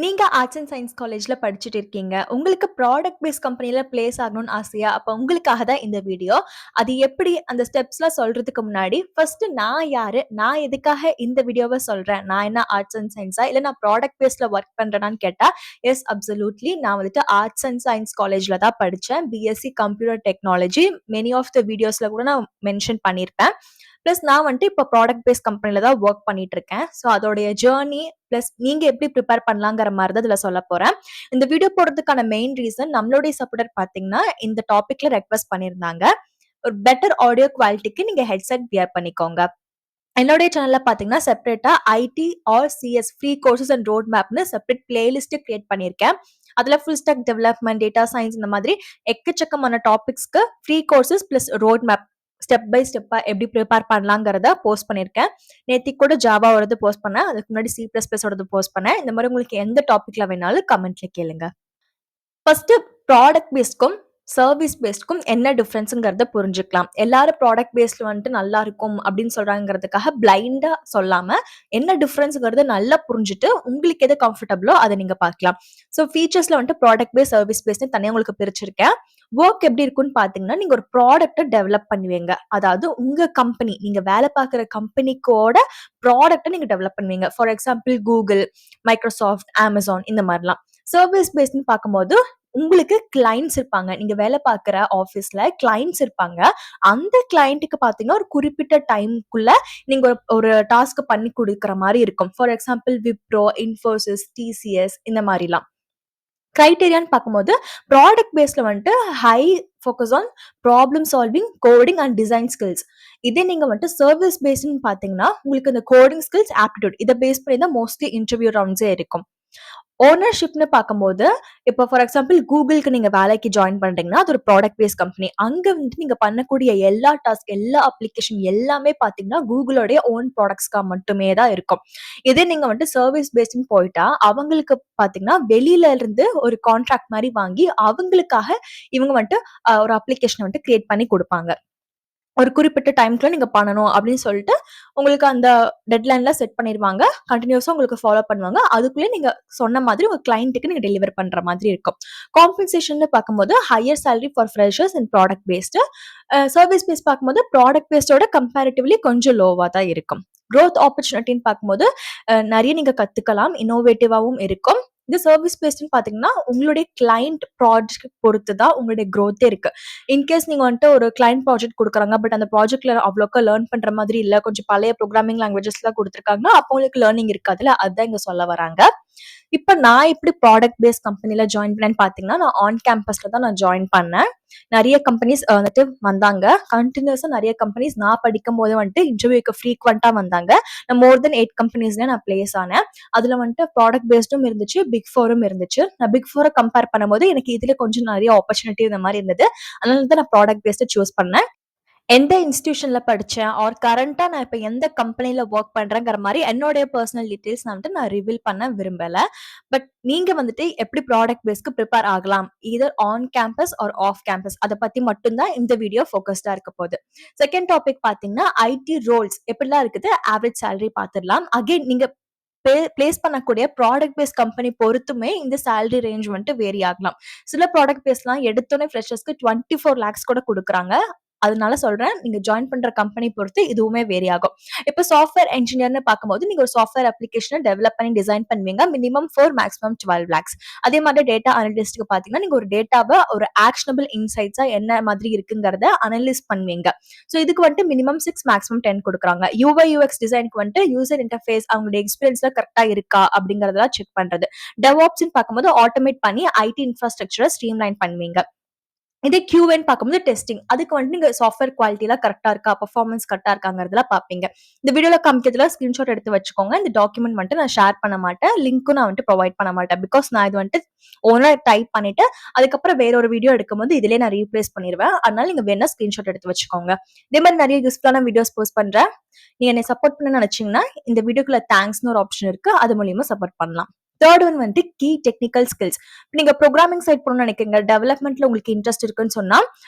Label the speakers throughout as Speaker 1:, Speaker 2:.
Speaker 1: நீங்க arts and science காலேஜ்ல படிச்சுட்டு இருக்கீங்க. உங்களுக்கு ப்ராடக்ட் பேஸ் கம்பெனில பிளேஸ் ஆகணும்னு ஆசையா? அப்ப உங்களுக்காக தான் இந்த வீடியோ. அது எப்படி அந்த ஸ்டெப்ஸ்லாம் சொல்றதுக்கு முன்னாடி, ஃபர்ஸ்ட் நான் யாரு? நான் எதுக்காக இந்த வீடியோவ சொல்றேன்? நான் என்ன ஆர்ட்ஸ் அண்ட் சயன்ஸா? இல்ல நான் ப்ராடக்ட் பேஸ்ல ஒர்க் பண்றேனான்னு கேட்டா, எஸ் அப்சல்யூட்லி. நான் வந்துட்டு ஆர்ட்ஸ் அண்ட் சயன்ஸ் காலேஜ்ல தான் படிச்சேன். BSc computer technology. Many of the வீடியோஸ்ல கூட நான் மென்ஷன் பண்ணியிருப்பேன். பிளஸ் நான் வந்துட்டு இப்போ ப்ராடக்ட் பேஸ் கம்பெனில தான் ஒர்க் பண்ணிட்டு இருக்கேன். ஸோ அதோடைய ஜேர்னி பிளஸ் நீங்க எப்படி ப்ரிப்பேர் பண்ணலாங்கிற மாதிரி தான் இதுல சொல்ல போறேன். இந்த வீடியோ போடுறதுக்கான மெயின் ரீசன் நம்மளுடைய சப்போர்ட்டர் பாத்தீங்கன்னா இந்த டாபிக்ல ரெக்வஸ்ட் பண்ணியிருந்தாங்க. ஒரு பெட்டர் ஆடியோ குவாலிட்டிக்கு நீங்க ஹெட்செட் வியர் பண்ணிக்கோங்க. என்னுடைய சேனல்ல பாத்தீங்கன்னா செப்பரேட்டா IT or CS free courses and road மேப்னு செப்பரேட் பிளேலிஸ்ட் கிரியேட் பண்ணியிருக்கேன். அதுல full stack development, data science இந்த மாதிரி எக்கச்சக்கமான டாபிக்ஸ்க்கு free courses plus road map step by ஸ்டெப்பா எப்படி ப்ரிப்பேர் பண்ணலாங்கிறத போஸ்ட் பண்ணியிருக்கேன். நேத்திக்கு கூட ஜாவாவோடது போஸ்ட் பண்ணேன். அதுக்கு முன்னாடி சி பிளஸ் பிளஸோடது போஸ்ட் பண்ணேன். இந்த மாதிரி உங்களுக்கு எந்த டாபிக்ல வேணாலும் கமெண்ட்ல கேளுங்க. ஃபர்ஸ்ட் ப்ராடக்ட் பேஸ்க்கும் சர்வீஸ் பேஸ்ட்க்கும் என்ன டிஃபரன்ஸுங்கிறத புரிஞ்சுக்கலாம். எல்லாரும் ப்ராடக்ட் பேஸ்ல வந்துட்டு நல்லா இருக்கும் அப்படின்னு சொல்றாங்கிறதுக்காக பிளைண்டா சொல்லாம என்ன டிஃபரன்ஸுங்கிறத நல்லா புரிஞ்சுட்டு உங்களுக்கு எது கம்ஃபர்டபுளோ அதை நீங்க பார்க்கலாம். ஸோ ஃபீச்சர்ஸ்ல வந்துட்டு ப்ராடக்ட் பேஸ் சர்வீஸ் பேஸ்னு தனியாக உங்களுக்கு பிரிச்சிருக்கேன். ஒர்க் எப்படி இருக்குன்னு பாத்தீங்கன்னா நீங்க ஒரு ப்ராடக்ட்டை டெவலப் பண்ணுவீங்க. அதாவது உங்க கம்பெனி நீங்க வேலை பார்க்குற கம்பெனிக்கோட ப்ராடக்ட்டை நீங்க டெவலப் பண்ணுவீங்க. For example Google, Microsoft, Amazon இந்த மாதிரிலாம். சர்வீஸ் பேஸ்ட்னு பார்க்கும்போது உங்களுக்கு கிளைண்ட்ஸ் இருப்பாங்க. நீங்க வேலை பார்க்குற ஆஃபீஸ்ல கிளைண்ட்ஸ் இருப்பாங்க. அந்த கிளைண்ட்டுக்கு பார்த்தீங்கன்னா, ஒரு குறிப்பிட்ட டைம்க்குள்ள நீங்க ஒரு ஒரு டாஸ்க் பண்ணி குடுக்குற மாரி இருக்கும். For example Wipro, Infosys, TCS இந்த மாரிலாம். கிரைட்டீரியான்னு பார்க்கும்போது, ப்ராடக்ட் பேஸ்ல வந்துட்டு high focus on problem solving, coding and design skills. இதே நீங்க வந்துட்டு சர்வீஸ் பேஸ்ன்னு பார்த்தீங்கன்னா, உங்களுக்கு இந்த கோடிங் ஸ்கில்ஸ், ஆப்டிட்யூட் இத பேஸ் பண்ணி தான் மோஸ்ட்லி இன்டர்வியூ ரவுண்ட்ஸே இருக்கும். ஓனர்ஷிப்னு பார்க்கும்போது, இப்போ ஃபார் எக்ஸாம்பிள் கூகுள்க்கு நீங்க வேலைக்கு ஜாயின் பண்றீங்கன்னா, அது ஒரு ப்ராடக்ட் பேஸ் கம்பெனி. அங்க வந்துட்டு நீங்க பண்ணக்கூடிய எல்லா டாஸ்க், எல்லா அப்ளிகேஷன் எல்லாமே பார்த்தீங்கன்னா, கூகுளோடைய ஓன் ப்ராடக்ட்ஸ்க்கா மட்டுமே தான் இருக்கும். இதே நீங்க வந்துட்டு சர்வீஸ் பேஸ்ட்ன்னு போயிட்டா, அவங்களுக்கு பார்த்தீங்கன்னா, வெளியில இருந்து ஒரு கான்ட்ராக்ட் மாரி வாங்கி, அவங்களுக்காக இவங்க வந்துட்டு ஒரு அப்ளிகேஷன வந்துட்டு கிரியேட் பண்ணி குடுப்பாங்க. ஒரு குறிப்பிட்ட டைம்க்குள்ள நீங்க பண்ணணும் அப்படின்னு சொல்லிட்டு, உங்களுக்கு அந்த டெட்லைன்லாம் செட் பண்ணிருவாங்க. கன்டினியூஸா உங்களுக்கு ஃபாலோ பண்ணுவாங்க. அதுக்குள்ளே நீங்க சொன்ன மாதிரி உங்க கிளையன்ட்க்கு நீங்க டெலிவர் பண்ற மாதிரி இருக்கும். காம்பன்சேஷன்னு பார்க்கும்போது higher salary for freshers and product based. Service base பார்க்கும்போது ப்ராடக்ட் பேஸ்டோட கம்பேரிட்டிவ்லி கொஞ்சம் லோவா தான் இருக்கும். குரோத் ஆப்பர்ச்சுனிட்டின்னு பார்க்கும்போது நெறைய நீங்க கத்துக்கலாம். இன்னோவேட்டிவாவும் இருக்கும். இது சர்வீஸ் பேஸ்டுன்னு பார்த்தீங்கன்னா, உங்களுடைய கிளையண்ட் ப்ராஜெக்ட் பொறுத்து தான் உங்களுடைய குரோத்தே இருக்கு. இன்கேஸ் நீங்க வந்துட்டு ஒரு கிளையண்ட் ப்ராஜெக்ட் குடுக்குறாங்க. பட் அந்த ப்ராஜெக்ட்ல அவ்வளோக்கா லேர்ன் பண்ற மாதிரி இல்ல. கொஞ்சம் பழைய புரோகிராமிங் லாங்குவேஜஸ்லாம் குடுத்துருக்காங்கன்னா, அப்போ உங்களுக்கு லேர்னிங் இருக்காதுல்ல. அதான் இங்க சொல்ல வராங்க. இப்ப நான் எப்படி ப்ராடக்ட் பேஸ் கம்பெனில ஜாயின் பண்ணேன்னு பார்த்தீங்கன்னா, நான் ஆன் கேம்பஸ்ல தான் நான் ஜாயின் பண்ணேன். நெறைய கம்பெனிஸ் வந்துட்டு வந்தாங்க. கன்டினியூஸா நெறைய கம்பெனிஸ் நான் படிக்கும்போது வந்துட்டு இன்டர்வியூக்கு ஃப்ரீக்வென்ட்டா வந்தாங்க. நான் மோர் தென் 8 கம்பெனிஸ்ல நான் பிளேஸ் ஆனேன். அதுல வந்துட்டு ப்ராடக்ட் பேஸ்டும் இருந்துச்சு, பிக் ஃபோரும் இருந்துச்சு. நான் பிக் ஃபோர கம்பேர் பண்ணும்போது எனக்கு இதுல கொஞ்சம் நெறைய ஆப்பர்ச்சுனிட்டி இந்த மாரி இருந்தது. அதனால தான் நான் ப்ராடக்ட் பேஸ்ட சூஸ் பண்ணேன். எந்த இன்ஸ்டிடியூஷன்ல படிச்சேன் ஆர் கரண்ட்டா நான் இப்ப எந்த கம்பெனில வொர்க் பண்றேங்கிற மாரி என்னுடைய பெர்சனல் டீட்டெயில்ஸ் நான் வந்துட்டு நான் ரிவீல் பண்ண விரும்பல. பட் நீங்க வந்துட்டு எப்படி ப்ராடக்ட் பேஸ்க்கு பிரிப்பேர் ஆகலாம்? Either on campus or off campus. அத பத்தி மட்டும் தான் இந்த வீடியோ ஃபோக்கஸ்டா இருக்க போது. செகண்ட் டாபிக் பார்த்தீங்கன்னா, ஐடி ரோல்ஸ் எப்படிலாம் இருக்குது? ஆவரேஜ் சேலரி பார்த்துடலாம். அகைன் நீங்க பிளேஸ் பண்ணக்கூடிய ப்ராடக்ட் பேஸ் கம்பெனி பொறுத்துமே இந்த சேலரி ரேஞ்ச் வந்துட்டு வேரி ஆகலாம். சில ப்ராடக்ட் பேஸ்லாம் எடுத்தோனே ஃப்ரெஷர்ஸ்க்கு 24 லேக்ஸ் கூட குடுக்குறாங்க. அதனால சொல்றேன், நீங்க ஜாயின் பண்ற கம்பெனி பொறுத்து இதுவுமே வேரி ஆகும். இப்ப சாஃப்ட்வேர் என்ஜினியர்னு பார்க்கும்போது, நீங்க ஒரு சாஃப்ட்வேர் அப்ளிகேஷன டெவலப் பண்ணி டிசைன் பண்ணுவீங்க. Minimum 4 maximum 12 lakhs. அதே மாதிரி டேட்டா அனலிஸ்ட்க்கு பார்த்தீங்கன்னா, நீங்க ஒரு டேட்டாவ ஒரு ஆக்ஷனபிள் இன்சைட்ஸா என்ன மாதிரி இருக்குங்கிறத அனலைஸ் பண்ணுவீங்க. ஸோ இதுக்கு வந்துட்டு மினிமம் 6 மேக்ஸிமம் 10 குடுக்குறாங்க. யூஐ யூஎக்ஸ் டிசைனுக்கு வந்துட்டு யூசர் இன்டர்ஃபேஸ் அவங்களுடைய எக்ஸ்பீரியன்ஸ்ல கரெக்ட்டா இருக்கா அப்படிங்கிறதெல்லாம் செக் பண்றது. டெவாப்ஸ்ன்னு பார்க்கும்போது ஆட்டோமேட் பண்ணி ஐடி இன்ஃப்ராஸ்ட்ரக்சர ஸ்ட்ரீம்லைன் பண்ணுவீங்க. இதே QAன்னு பார்க்கும்போது டெஸ்டிங். அதுக்கு வந்துட்டு நீங்க சாஃப்ட்வேர் குவாலிட்டிலாம் கரெக்ட்டா இருக்கா? பெர்ஃபார்மன்ஸ் கரெக்ட்டா இருக்காங்கிறதெல்லாம் பார்ப்பீங்க. இந்த வீடியோல காமிக்கிறதுல ஸ்கிரீன்ஷாட் எடுத்து வச்சுக்கோங்க. இந்த டாக்குமெண்ட் வந்துட்டு நான் ஷேர் பண்ண மாட்டேன். லிங்க்கும் நான் வந்துட்டு ப்ரொவைட் பண்ண மாட்டேன். பிகாஸ் நான் இது வந்துட்டு ஓனா டைப் பண்ணிட்டு, அதுக்கப்புறம் வேற ஒரு வீடியோ எடுக்கும்போது இதிலயே நான் ரீப்ளேஸ் பண்ணிருவேன். அதனால நீங்க வேணா ஸ்கிரீன்ஷாட் எடுத்து வச்சுக்கோங்க. இதே மாரி நெறைய யூஸ்ஃபுல்லான வீடியோஸ் போஸ்ட் பண்றேன். நீங்க என்னை சப்போர்ட் பண்ணணும்னு நினைச்சீங்கன்னா, இந்த வீடியோக்குள்ள தேங்க்ஸ்ன்னு ஒரு ஆப்ஷன் இருக்கு. அது மூலியமா சப்போர்ட் பண்ணலாம். தேர்ட் ஒன் வந்துட்டு கீ டெக்னிக்கல் ஸ்கில்ஸ். நீங்க ப்ரோகிராமிங் சைட் போகணும்னு நினைக்கிறீங்க. டெவலப்மெண்ட்ல உங்களுக்கு இன்ட்ரெஸ்ட் இருக்குன்னு சொன்னா,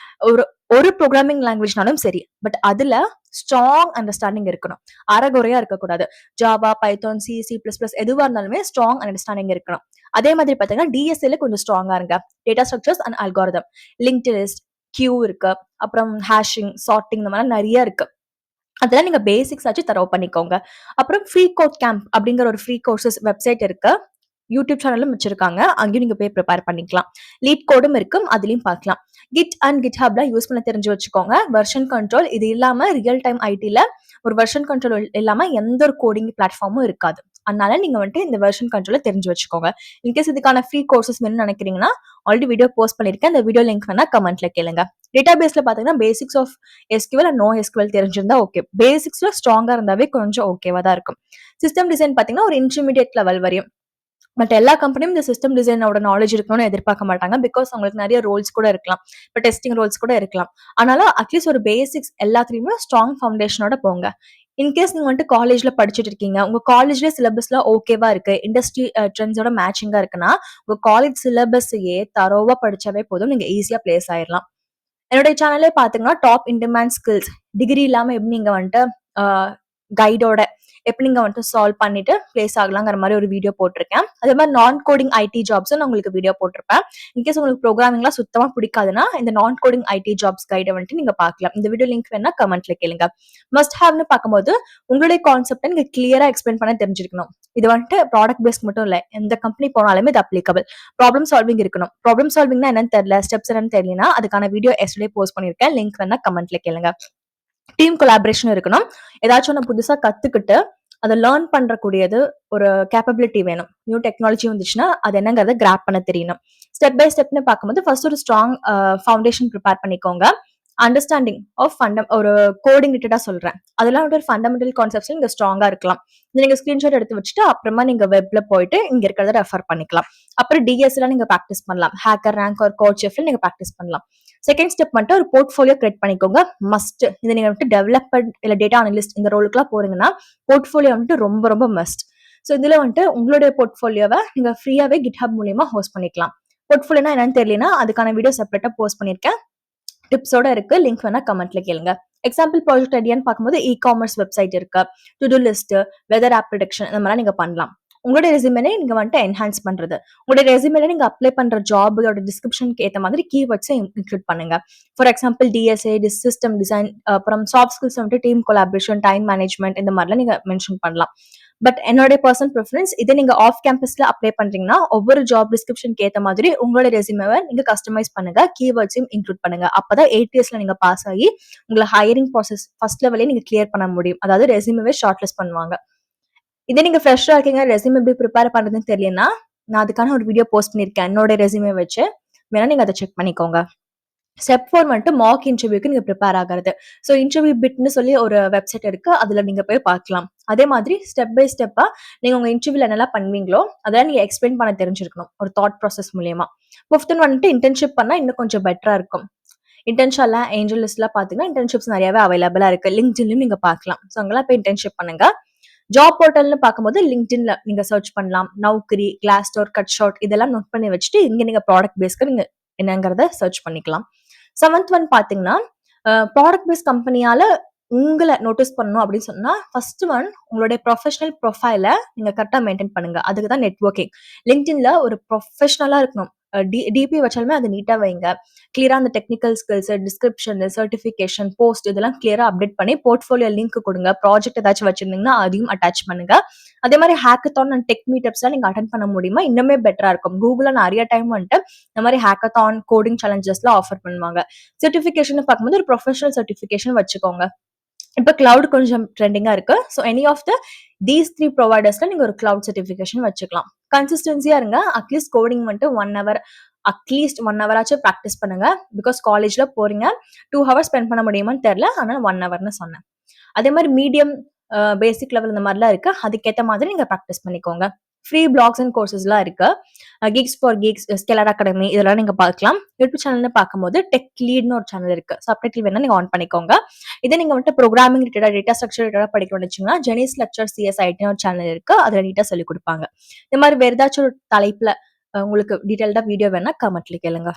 Speaker 1: ஒரு ஒரு ப்ரோகிராமிங் லாங்குவேஜ்னாலும் சரி. பட் அதுல ஸ்ட்ராங் அண்டர்ஸ்டாண்டிங் இருக்கணும். அரைகுறையா இருக்கக்கூடாது. Java, Python, C, C plus plus எதுவா இருந்தாலுமே ஸ்ட்ராங் அண்டர்ஸ்டாண்டிங் இருக்கணும். அதே மாதிரி பாத்தீங்கன்னா டிஎஸ்ஏல கொஞ்சம் ஸ்ட்ராங்கா இருங்க. Data structures and algorithm, linked list, queue இருக்கு, அப்புறம் ஹேஷிங், சார்ட்டிங் இந்த மாதிரி நிறைய இருக்கு. அதெல்லாம் நீங்க பேசிக்ஸ் ஆச்சு தரவு பண்ணிக்கோங்க. அப்புறம் ஃப்ரீ கோட் கேம்ப் அப்படிங்கிற ஒரு ஃப்ரீ கோர்சஸ் வெப்சைட் இருக்கு. யூடியூப் சேனலும் வச்சிருக்காங்க. அங்கேயும் நீங்க போய் ப்ரிப்பேர் பண்ணிக்கலாம். லீட் கோடும் இருக்கும். அதுலயும் பார்க்கலாம். கிட் அண்ட் கிட்ஹப்ல யூஸ் பண்ண தெரிஞ்சு வச்சுக்கோங்க. வெர்ஷன் கண்ட்ரோல் இது இல்லாம ரியல் டைம் ஐடில ஒரு வெர்ஷன் கண்ட்ரோல் இல்லாம எந்த ஒரு கோடிங் பிளாட்ஃபார்மும் இருக்காது. அதனால நீங்க வந்துட்டு இந்த வெர்ஷன் கண்ட்ரோல தெரிஞ்சு வச்சுக்கோங்க. இன்கேஸ் இதுக்கான ஃப்ரீ கோர்சஸ் வேணும்னு நினைக்கிறீங்கன்னா ஆல்ரெடி வீடியோ போஸ்ட் பண்ணிருக்கேன். அந்த வீடியோ லிங்க் வேணா கமெண்ட்ல கேளுங்க. டேட்டா பேஸ்ல பாத்தீங்கன்னா basics of SQL and no SQL தெரிஞ்சிருந்தா ஓகே. பேசிக்ஸ்ல ஸ்ட்ராங்கா இருந்தாவே கொஞ்சம் ஓகேவா தான் இருக்கும். சிஸ்டம் டிசைன் பாத்தீங்கன்னா ஒரு இன்டர்மீடியட் லெவல் வரையும். பட் எல்லா கம்பெனியும் இந்த சிஸ்டம் டிசைனோட நாலேஜ் இருக்கணும்னு எதிர்பார்க்க மாட்டாங்க. பிகாஸ் அவங்களுக்கு நிறைய ரோல்ஸ் கூட இருக்கலாம். இப்போ டெஸ்டிங் ரோல்ஸ் கூட இருக்கலாம். அதனால அட்லீஸ்ட் ஒரு பேசிக்ஸ் எல்லாத்துலயுமே ஸ்ட்ராங் ஃபவுண்டேஷனோட போங்க. இன்கேஸ் நீங்க வந்துட்டு காலேஜ்ல படிச்சுட்டு இருக்கீங்க, உங்க காலேஜ்ல சிலபஸ்ல ஓகேவா இருக்கு, இண்டஸ்ட்ரி ட்ரெண்ட்ஸோட மேட்சிங்கா இருக்குன்னா உங்க காலேஜ் சிலபஸையே தரோவா படிச்சாவே போதும், நீங்க ஈஸியா பிளேஸ் ஆயிடலாம். என்னுடைய சேனலே பாத்தீங்கன்னா top in demand skills, degree இல்லாம எப்படி நீங்க வந்துட்டு கைடோட எப்படி நீங்க வந்துட்டு சால்வ் பண்ணிட்டு பிளேஸ் ஆகலாங்கிற மாதிரி ஒரு வீடியோ போட்டிருக்கேன். அதே மாதிரி நான் கோடிங் ஐடி ஜாப்ஸ் நான் உங்களுக்கு வீடியோ போட்டிருப்பேன். இன்கேஸ் உங்களுக்கு ப்ரோக்ராமிங்லாம் சுத்தமா பிடிக்காதுன்னா இந்த நான் கோடிங் ஐடி ஜாப்ஸ் கைடை வந்துட்டு நீங்க பார்க்கலாம். இந்த வீடியோ லிங்க் வேணா கமெண்ட்ல கேளுங்க. மஸ்ட் ஹேவ்னு பார்க்கும்போது உங்களுடைய கான்செப்டை நீங்க கிளியரா எக்ஸ்பிளைன் பண்ண தெரிஞ்சிருக்கணும். இது வந்துட்டு ப்ராடக்ட் பேஸ்ட் மட்டும் இல்ல, எந்த கம்பெனி போனாலுமே இது அப்ளிகபிள். ப்ராப்ளம் சால்விங் இருக்கணும். ப்ராப்ளம் சால்விங்னா என்னன்னு தெரியல, ஸ்டெப்ஸ் என்னன்னு தெரியலனா அதுக்கான வீடியோ எஸ்டே போஸ்ட் பண்ணிருக்கேன். லிங்க் வேணா கமெண்ட்ல கேளுங்க. டீம் கொலாபரேஷன் இருக்கணும். ஏதாச்சும் ஒன்று புதுசா கத்துக்கிட்டு அதை லேர்ன் பண்றக்கூடியது ஒரு கேப்பபிலிட்டி வேணும். நியூ டெக்னாலஜி வந்துச்சுன்னா அது என்னங்கிறத கிராப் பண்ண தெரியணும். ஸ்டெப் பை ஸ்டெப்னு பார்க்கும்போது ஃபர்ஸ்ட் ஒரு ஸ்ட்ராங் ஃபவுண்டேஷன் ப்ரிப்பேர் பண்ணிக்கோங்க. அண்டர்ஸ்டாண்டிங் ஆஃப் ஒரு கோடிங் ரிலேட்டடா சொல்றேன். அதெல்லாம் ஒரு ஃபண்டமெண்டல் கான்செப்ட்ஸ் நீங்க ஸ்ட்ராங்கா இருக்கலாம். நீங்க ஸ்கிரீன்ஷாட் எடுத்து வச்சுட்டு அப்புறமா நீங்க வெப்ல போயிட்டு இங்க இருக்கிறத ரெஃபர் பண்ணிக்கலாம். அப்புறம் டிஎஸ் எல்லாம் நீங்க ப்ராக்டிஸ் பண்ணலாம். ஹேக்கர் ரேங்க் ஒரு கோட் ஷெஃப்ல நீங்க ப்ராக்டிஸ் பண்ணலாம். செகண்ட் ஸ்டெப் மட்டும் ஒரு போர்ட்ஃபோலியோ கிரியேட் பண்ணிக்கோங்க. மஸ்ட் இதை நீங்க வந்துட்டு டெவலப்பர் இல்ல டேட்டா அனலிஸ்ட் இந்த ரோலுக்குலாம் போறீங்கன்னா போர்ட்ஃபோலியோ வந்துட்டு ரொம்ப ரொம்ப மஸ்ட். ஸோ இதுல வந்துட்டு உங்களுடைய போர்ட்ஃபோலியோவை நீங்க ஃப்ரீயாவே கிட்ஹப் மூலியமா ஹோஸ்ட் பண்ணிக்கலாம். போர்ட்ஃபோலியோனா என்னன்னு தெரியலனா அதுக்கான வீடியோ செப்பரேட்டா போஸ்ட் பண்ணிருக்கேன். டிப்ஸோட இருக்கு. லிங்க் வேணா கமெண்ட்ல கேளுங்க. எக்ஸாம்பிள் ப்ராஜெக்ட் ஐடியான்னு பார்க்கும்போது இ காமர்ஸ் வெப்சைட் இருக்கு, to do list, weather app production இந்த மாதிரி நீங்க பண்ணலாம். உங்களுடைய ரெசியூமே நீங்க வந்துட்டு என்ஹான்ஸ் பண்றது. உங்களுடைய ரெசியூமே நீங்க அப்ளை பண்ற ஜாபோட டிஸ்கிரிப்ஷனுக்கு ஏற்ற மாதிரி கீவேர்ட்ஸை இன்க்ளூட் பண்ணுங்க. For example DSA, system design, அப்புறம் சாஃப்ட் ஸ்கில்ஸ் வந்துட்டு டீம் கொலாபரேஷன், டைம் மேனேஜ்மெண்ட் இந்த மாதிரிலாம் நீங்க மென்ஷன் பண்ணலாம். பட் என்னோட பர்சனல் ப்ரிஃபரன்ஸ் இதை நீங்க ஆஃப் கேம்பஸ்ல அப்ளை பண்றீங்கன்னா ஒவ்வொரு ஜாப் டிஸ்கிரிப்ஷனுக்கு ஏற்ற மாதிரி உங்களோட ரெசியூமேவை நீங்க கஸ்டமைஸ் பண்ணுங்க, கீவேர்ட்ஸையும் இன்க்ளூட் பண்ணுங்க. அப்பதான் ஏடிஎஸ்ல நீங்க பாஸ் ஆகி உங்களை ஹையரிங் ப்ராசஸ் ஃபர்ஸ்ட் லெவலே நீங்க கிளியர் பண்ண முடியும். அதாவது ரெசியூமே ஷார்ட் லிஸ்ட் பண்ணுவாங்க. இதே நீங்க ஃப்ரெஷ்ஷா இருக்கீங்க, ரெசியூமே எப்படி ப்ரிப்பேர் பண்றதுன்னு தெரியலனா நான் அதுக்கான ஒரு வீடியோ போஸ்ட் பண்ணிருக்கேன். என்னோட ரெசியூமே வச்சு வேணா நீங்க அதை செக் பண்ணிக்கோங்க. ஸ்டெப் 4 வந்துட்டு மாக் இன்டர்வியூக்கு நீங்க ப்ரிப்பேர் ஆகிறது. ஸோ இன்டர்வியூ பிட்னு சொல்லி ஒரு வெப்சைட் இருக்கு. அதுல நீங்க போய் பார்க்கலாம். அதே மாதிரி ஸ்டெப் பை ஸ்டெப்பா நீங்க உங்க இன்டர்வியூல என்னெல்லாம் பண்ணுவீங்களோ அதெல்லாம் நீங்க எக்ஸ்பிளைன் பண்ண தெரிஞ்சிருக்கணும் ஒரு தாட் ப்ராசஸ் மூலியமா. 5th வந்துட்டு இன்டர்ன்ஷிப் பண்ணா இன்னும் கொஞ்சம் பெட்டரா இருக்கும். இன்டர்ன்ஷிப்லாம் ஏஞ்சல் லிஸ்ட்லாம் பாத்தீங்கன்னா இன்டர்ன்ஷிப்ஸ் நிறையவே அவைலபிளா இருக்கு. லிங்க்டின்லயும் நீங்க பார்க்கலாம். ஸோ அங்கெல்லாம் போய் இன்டர்ன்ஷிப் பண்ணுங்க. ஜாப் போர்ட்டல்னு பார்க்கும்போது லிங்க்டின்ல நீங்க சர்ச் பண்ணலாம். நௌக்கரி, கிளாஸ்டோர், கட்ஷாட் இதெல்லாம் நோட் பண்ணி வச்சுட்டு இங்க நீங்க ப்ராடக்ட் பேஸ்க்கு நீங்க என்னங்கிறத சர்ச் பண்ணிக்கலாம். 7th ஒன் பாத்தீங்கன்னா ப்ராடக்ட் பேஸ்ட் கம்பெனியால உங்களை நோட்டீஸ் பண்ணணும் அப்படின்னு சொன்னா ஃபர்ஸ்ட் ஒன் உங்களுடைய ப்ரொஃபஷனல் ப்ரொஃபைல நீங்க கரெக்டா மெயின்டைன் பண்ணுங்க. அதுக்கு தான் நெட்வொர்க்கிங். லிங்க்டின்ல ஒரு ப்ரொஃபஷனலா இருக்கணும். டிபி வச்சாலுமே அது நீட்டா வைங்க. கிளியரா அந்த technical skills, description, certification, post இதெல்லாம் கிளியரா அப்டேட் பண்ணி போர்ட்ஃபோலியோ லிங்க் கொடுங்க. ப்ராஜெக்ட் ஏதாச்சும் வச்சிருந்தீங்கன்னா அதையும் அட்டாச் பண்ணுங்க. அதே மாதிரி ஹேக்கத்தான் அண்ட் டெக் மீட்டப்ஸ் நீங்க அட்டென்ட் பண்ண முடியுமா இன்னுமே பெட்டரா இருக்கும். கூகுள்ல நிறைய டைம் வந்துட்டு இந்த மாதிரி ஹேக்கத்தான், கோடிங் சேலஞ்சஸ்லாம் ஆஃபர் பண்ணுவாங்க. சர்டிபிகேஷன் பார்க்கும்போது ஒரு ப்ரொஃபஷனல் சர்டிபிகேஷன் வச்சுக்கோங்க. இப்போ கிளவுட் கொஞ்சம் ட்ரெண்டிங்கா இருக்கு. ஸோ எனி ஆஃப் தீஸ் 3 ப்ரொவைடர்ஸ்ல நீங்க ஒரு கிளவுட் சர்டிபிகேஷன் வச்சுக்கலாம். கன்சிஸ்டன்சியா இருங்க. அட்லீஸ்ட் கோடிங் வந்துட்டு 1 ஹவர் அட்லீஸ்ட் 1 ஹவர் ஆச்சும் ப்ராக்டிஸ் பண்ணுங்க. பிகாஸ் காலேஜ்ல போறீங்க 2 ஹவர்ஸ் ஸ்பெண்ட் பண்ண முடியுமான்னு தெரியல. அதனால 1 ஹவர்னு சொன்னேன். அதே மாதிரி மீடியம், பேசிக் லெவல் இந்த மாதிரிலாம் இருக்கு. அதுக்கேற்ற மாதிரி நீங்க ப்ராக்டிஸ் பண்ணிக்கோங்க. ஃப்ரீ பிளாக்ஸ் அண்ட் கோர்சஸ்லாம் இருக்கு. Geeks for Geeks, Scaler academy இதெல்லாம் நீங்க பார்க்கலாம். யூடியூப் சேனல்னு பார்க்கும்போது டெக் லீட்னு ஒரு சேனல் இருக்கு. சப்டைட்டில் வேணா நீங்க ஆன் பண்ணிக்கோங்க. இதே நீங்க வந்துட்டு ப்ரோக்ராமிங் ரிலேட்டடா, டேட்டா ஸ்ட்ரக்சர் ரிலேட்டடா படிக்க வந்துச்சுன்னா ஜெனிஸ் லெக்சர் சிஎஸ்ஐடின்னு ஒரு சேனல் இருக்கு. அதுல நீட்டா சொல்லி கொடுப்பாங்க. இந்த மாதிரி வேற ஏதாச்சும் ஒரு தலைப்புல உங்களுக்கு டீடைல்டா வீடியோ வேணா கமெண்ட்ல கேளுங்க.